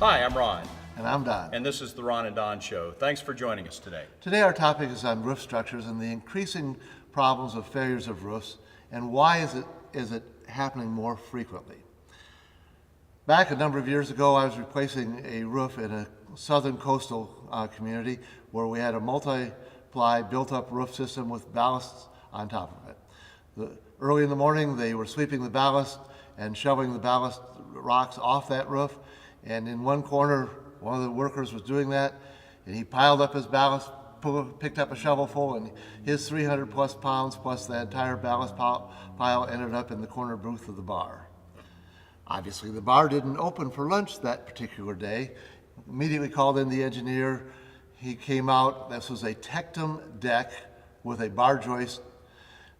Hi, I'm Ron, And I'm Don. and this is the Ron and Don Show. Thanks for joining us today. Today our topic is on roof structures and the increasing problems of failures of roofs, and why is it happening more frequently. Back a number of years ago, I was replacing a roof in a southern coastal community where we had a multi-ply built-up roof system with ballasts on top of it. Early in the morning, they were sweeping the ballast and shoveling the ballast rocks off that roof, and in one corner, one of the workers was doing that, and he piled up his ballast, picked up a shovelful, and his 300 plus pounds plus the entire ballast pile ended up in the corner booth of the bar. Obviously, the bar didn't open for lunch that particular day. Immediately called in the engineer. He came out. This was a tectum deck with a bar joist.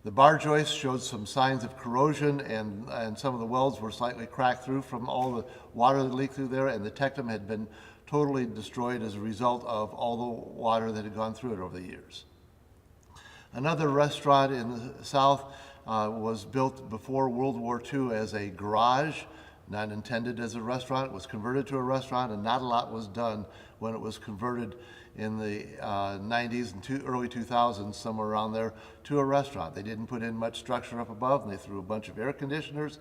The bar joist showed some signs of corrosion, and some of the welds were slightly cracked through from all the water that leaked through there, and the tectum had been totally destroyed as a result of all the water that had gone through it over the years. Another restaurant in the south was built before World War II as a garage, not intended as a restaurant. It was converted to a restaurant, and not a lot was done when it was converted in the 90s and early 2000s, somewhere around there, to a restaurant. They didn't put in much structure up above, and they threw a bunch of air conditioners,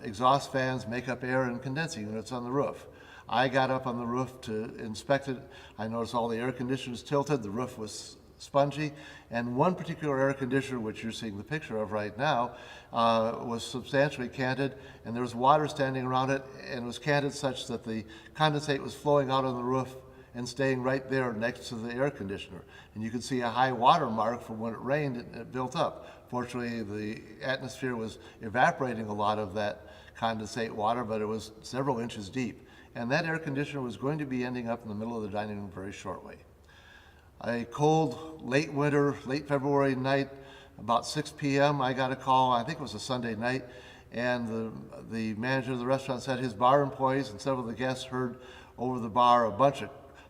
exhaust fans, make-up air, and condensing units on the roof. I got up on the roof to inspect it. I noticed all the air conditioners tilted, the roof was spongy, and one particular air conditioner, which you're seeing the picture of right now, was substantially canted, and there was water standing around it, and it was canted such that the condensate was flowing out on the roof and staying right there next to the air conditioner. And you can see a high water mark from when it rained, it built up. Fortunately, the atmosphere was evaporating a lot of that condensate water, but it was several inches deep. And that air conditioner was going to be ending up in the middle of the dining room very shortly. A cold, late winter, late February night, about 6 p.m., I got a call, I think it was a Sunday night, and the manager of the restaurant said his bar employees and several of the guests heard over the bar a bunch of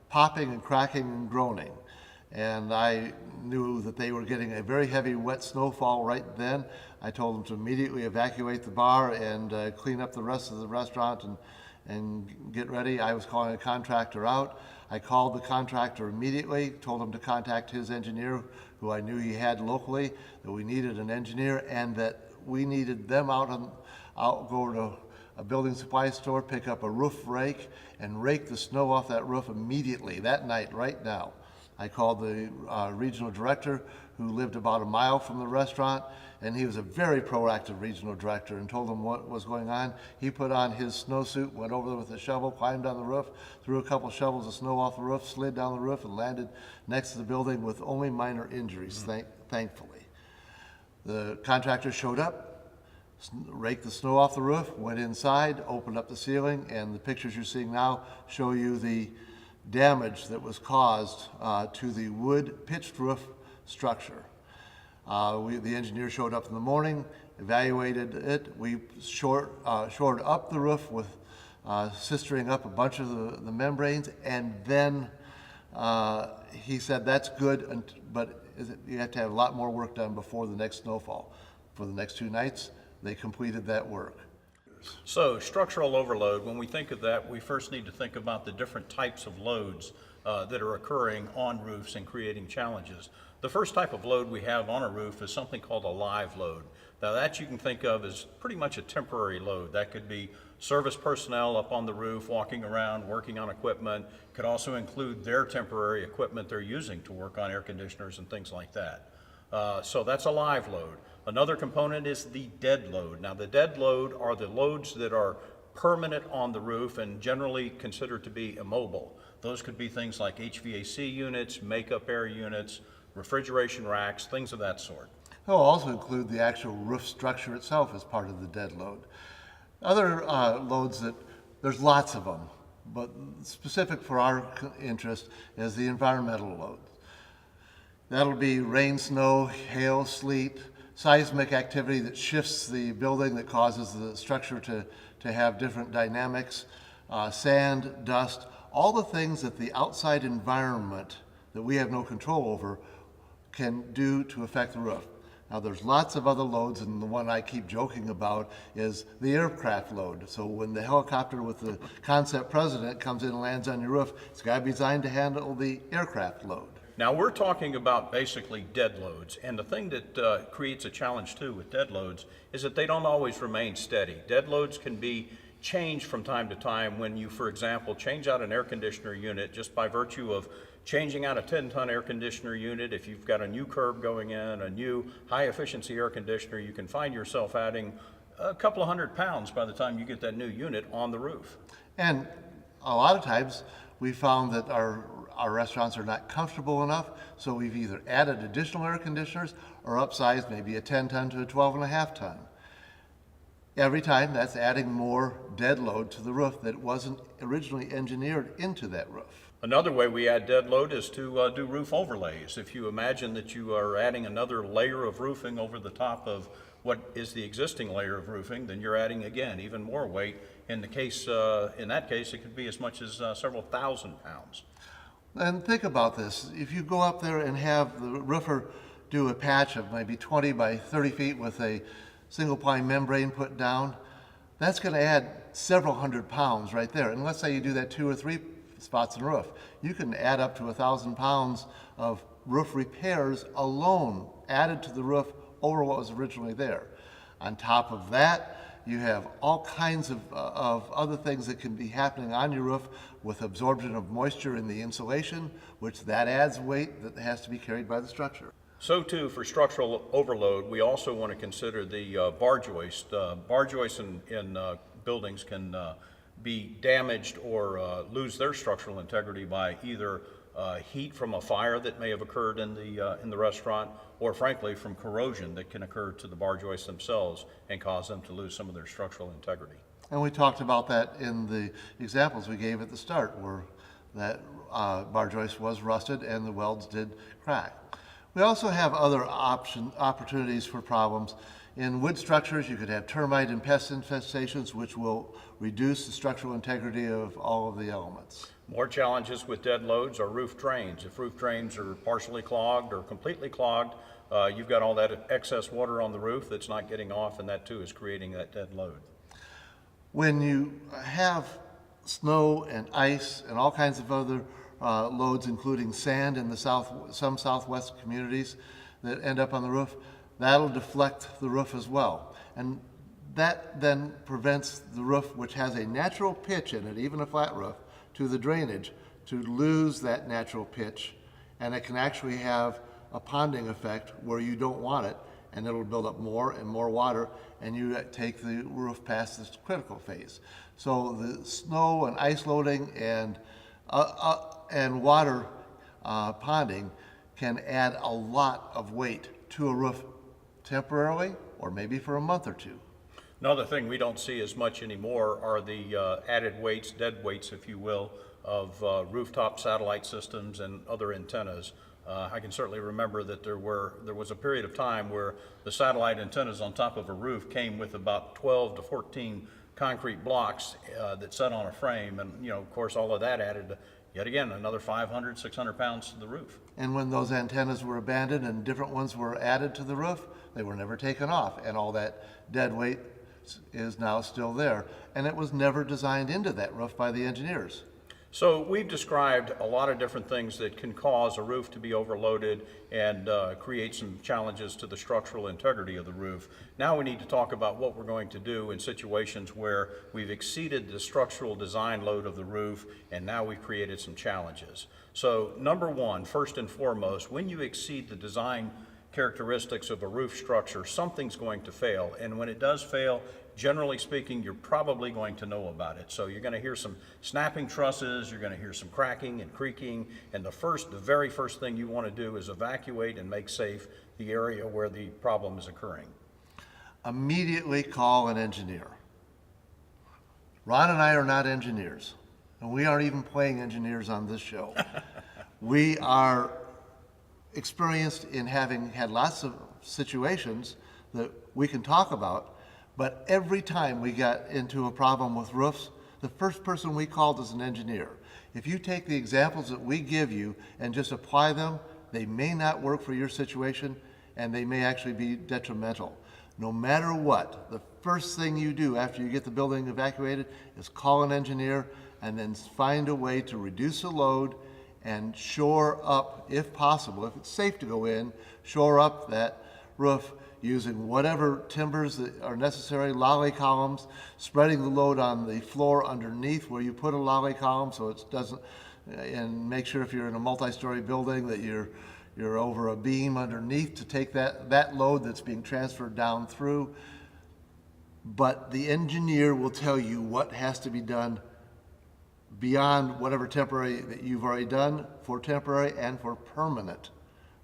popping and cracking and groaning. And I knew that they were getting a very heavy wet snowfall right then. I told them to immediately evacuate the bar and clean up the rest of the restaurant and get ready. I was calling a contractor out. I called the contractor immediately, told him to contact his engineer, who I knew he had locally, that we needed an engineer and that we needed them out go to a building supply store, pick up a roof rake, and rake the snow off that roof immediately, that night, right now. I called the regional director, who lived about a mile from the restaurant, and he was a very proactive regional director, and told him what was going on. He put on his snowsuit, went over there with a shovel, climbed on the roof, threw a couple shovels of snow off the roof, slid down the roof, and landed next to the building with only minor injuries, thankfully. The contractor showed up, raked the snow off the roof, went inside, opened up the ceiling, and the pictures you're seeing now show you the damage that was caused to the wood pitched roof structure. The engineer showed up in the morning, evaluated it. We shored up the roof with sistering up a bunch of the membranes, and then he said that's good, but you have to have a lot more work done before the next snowfall. For the next 2 nights, they completed that work. So, structural overload, when we think of that, we first need to think about the different types of loads that are occurring on roofs and creating challenges. The first type of load we have on a roof is something called a live load. Now, that you can think of as pretty much a temporary load. That could be service personnel up on the roof, walking around, working on equipment. Could also include their temporary equipment they're using to work on air conditioners and things like that. So that's a live load. Another component is the dead load. Now, the dead load are the loads that are permanent on the roof and generally considered to be immobile. Those could be things like HVAC units, make-up air units, refrigeration racks, things of that sort. It will also include the actual roof structure itself as part of the dead load. Other loads there's lots of them, but specific for our interest is the environmental load. That'll be rain, snow, hail, sleet, seismic activity that shifts the building, that causes the structure to have different dynamics, sand, dust, all the things that the outside environment that we have no control over can do to affect the roof. Now, there's lots of other loads, and the one I keep joking about is the aircraft load. So when the helicopter with the concept president comes in and lands on your roof, it's got to be designed to handle the aircraft load. Now, we're talking about basically dead loads, and the thing that creates a challenge too with dead loads is that they don't always remain steady. Dead loads can be changed from time to time when you, for example, change out an air conditioner unit just by virtue of changing out a 10-ton air conditioner unit. If you've got a new curb going in, a new high-efficiency air conditioner, you can find yourself adding a couple of 100 pounds by the time you get that new unit on the roof. And a lot of times, we found that our restaurants are not comfortable enough, so we've either added additional air conditioners or upsized maybe a 10-ton to a 12.5-ton. Every time, that's adding more dead load to the roof that wasn't originally engineered into that roof. Another way we add dead load is to do roof overlays. If you imagine that you are adding another layer of roofing over the top of what is the existing layer of roofing, then you're adding, again, even more weight. In that case, it could be as much as several thousand pounds. And think about this. If you go up there and have the roofer do a patch of maybe 20 by 30 feet with a single ply membrane put down, that's going to add several hundred pounds right there. And let's say you do that 2 or 3 spots in a roof. You can add up to 1,000 pounds of roof repairs alone added to the roof over what was originally there. On top of that, you have all kinds of other things that can be happening on your roof with absorption of moisture in the insulation, which that adds weight that has to be carried by the structure. So too, for structural overload, we also want to consider the bar joist. Bar joists in buildings can be damaged or lose their structural integrity by either heat from a fire that may have occurred in the restaurant, or frankly from corrosion that can occur to the bar joists themselves and cause them to lose some of their structural integrity. And we talked about that in the examples we gave at the start, where that bar joist was rusted and the welds did crack. We also have other opportunities for problems. In wood structures, you could have termite and pest infestations, which will reduce the structural integrity of all of the elements. More challenges with dead loads are roof drains. If roof drains are partially clogged or completely clogged, you've got all that excess water on the roof that's not getting off, and that too is creating that dead load. When you have snow and ice and all kinds of other loads, including sand in the some southwest communities that end up on the roof, that'll deflect the roof as well. And that then prevents the roof, which has a natural pitch in it, even a flat roof, to the drainage, to lose that natural pitch. And it can actually have a ponding effect where you don't want it, and it'll build up more and more water, and you take the roof past this critical phase. So the snow and ice loading and water ponding can add a lot of weight to a roof temporarily, or maybe for a month or two. Another thing we don't see as much anymore are the added weights, dead weights, if you will, of rooftop satellite systems and other antennas. I can certainly remember that there was a period of time where the satellite antennas on top of a roof came with about 12 to 14 concrete blocks that sat on a frame, and of course all of that added yet again another 500, 600 pounds to the roof. And when those antennas were abandoned and different ones were added to the roof, they were never taken off, and all that dead weight is now still there, and it was never designed into that roof by the engineers. So we've described a lot of different things that can cause a roof to be overloaded and create some challenges to the structural integrity of the roof. Now we need to talk about what we're going to do in situations where we've exceeded the structural design load of the roof and now we've created some challenges. So number one, first and foremost, when you exceed the design characteristics of a roof structure, something's going to fail. And when it does fail, generally speaking, you're probably going to know about it. So you're going to hear some snapping trusses, you're going to hear some cracking and creaking, and the very first thing you want to do is evacuate and make safe the area where the problem is occurring. Immediately call an engineer. Ron and I are not engineers, and we aren't even playing engineers on this show. We are experienced in having had lots of situations that we can talk about, but every time we got into a problem with roofs, the first person we called is an engineer. If you take the examples that we give you and just apply them, they may not work for your situation, and they may actually be detrimental. No matter what, the first thing you do after you get the building evacuated is call an engineer and then find a way to reduce the load and shore up, if possible, if it's safe to go in, shore up that roof using whatever timbers that are necessary, lolly columns, spreading the load on the floor underneath where you put a lolly column so it doesn't, and make sure if you're in a multi-story building that you're over a beam underneath to take that load that's being transferred down through. But the engineer will tell you what has to be done beyond whatever temporary that you've already done for temporary and for permanent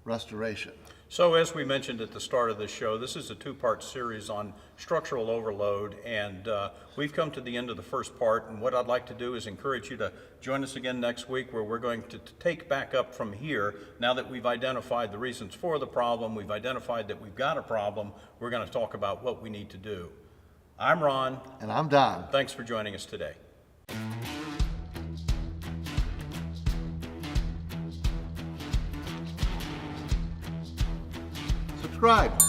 restoration. So as we mentioned at the start of this show, this is a two-part series on structural overload, and we've come to the end of the first part, and what I'd like to do is encourage you to join us again next week, where we're going to take back up from here. Now that we've identified the reasons for the problem, we've identified that we've got a problem, we're going to talk about what we need to do. I'm Ron. And I'm Don. Thanks for joining us today. Subscribe.